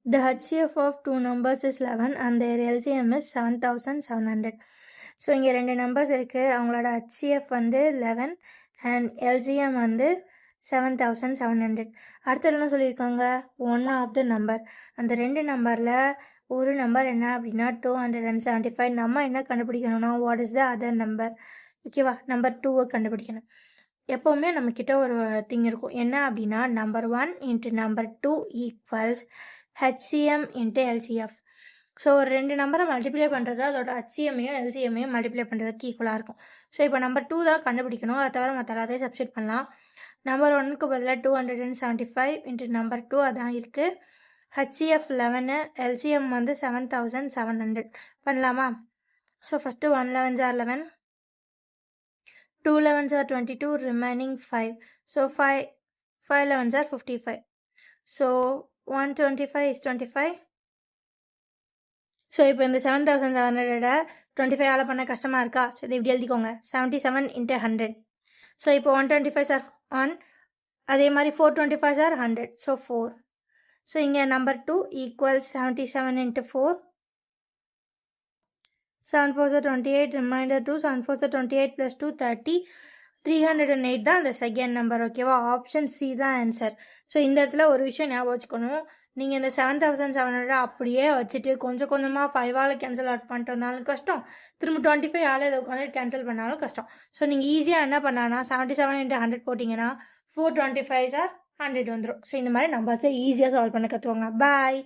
The HCF of two numbers is 11 and their LCM is 7700. So இங்கே ரெண்டு numbers இருக்குது, அவங்களோட HCF வந்து 11 அண்ட் LCM வந்து 7700. அடுத்து என்ன சொல்லியிருக்காங்க, ஒன் ஆஃப் த நம்பர். அந்த ரெண்டு நம்பரில் ஒரு நம்பர் என்ன அப்படின்னா 275. நம்ம என்ன கண்டுபிடிக்கணும்னா what is the other number. ஓகேவா, நம்பர் 2வை கண்டுபிடிக்கணும். எப்போவுமே நம்மக்கிட்ட ஒரு திங் இருக்கும், என்ன அப்படின்னா number 1 into number 2 equals HCM into LCF. So ஒரு ரெண்டு நம்பரை மல்டிப்ளை பண்ணுறது அதோட HCMையும் LCMையும் மல்டிப்ளை பண்ணுறதுக்கு ஈக்குவலாக இருக்கும். ஸோ இப்போ நம்பர் 2 தான் கண்டுபிடிக்கணும், அதை தவிர மற்ற எல்லாத்தையும் சப்ஸ்டியூட் பண்ணலாம். நம்பர் 1க்கு பதிலாக 275 இன்ட்டு நம்பர் 2 அதான் இருக்குது. HCF 11, LCM வந்து 7700 பண்ணலாமா? So first 1 11s are 11, 2 11s are 22, remaining 5. So 5 11s are 55. So 125 is 25. So இப்போ இந்த 7700 25 பண்ண கஷ்டமாக இருக்கா? ஸோ இது இப்படி எழுதிக்கோங்க, 77 இன்ட்டு 100. ஸோ இப்போ 125 ஆர் 1, அதே மாதிரி 425 ஆர் 100. ஸோ 4. ஸோ இங்கே number 2 equals 77 into 4. 7 4s are 28, remainder 2. 7 4s are 28 plus 2 30. 308 தான் அந்த செகண்ட் நம்பர். ஓகேவா, ஆப்ஷன் சி தான் ஆன்சர். ஸோ இந்த இடத்துல ஒரு விஷயம் ஞாபகம் வச்சுக்கணும், நீங்கள் இந்த 7700 அப்படியே வச்சுட்டு கொஞ்சம் கொஞ்சமாக 5ஆல் கேன்சல் அவுட் பண்ணிட்டு வந்தாலும் கஷ்டம், திரும்ப 25 இதை உட்காந்து கேன்சல் பண்ணாலும் கஷ்டம். ஸோ நீங்கள் ஈஸியாக என்ன பண்ணான்னா 77 இன்ட்டு 100 போட்டிங்கன்னா 425 ஆர் 100 வந்துடும். ஸோ இந்த மாதிரி நம்பர்ஸை ஈஸியாக சால்வ் பண்ண கற்றுவாங்க. பாய்.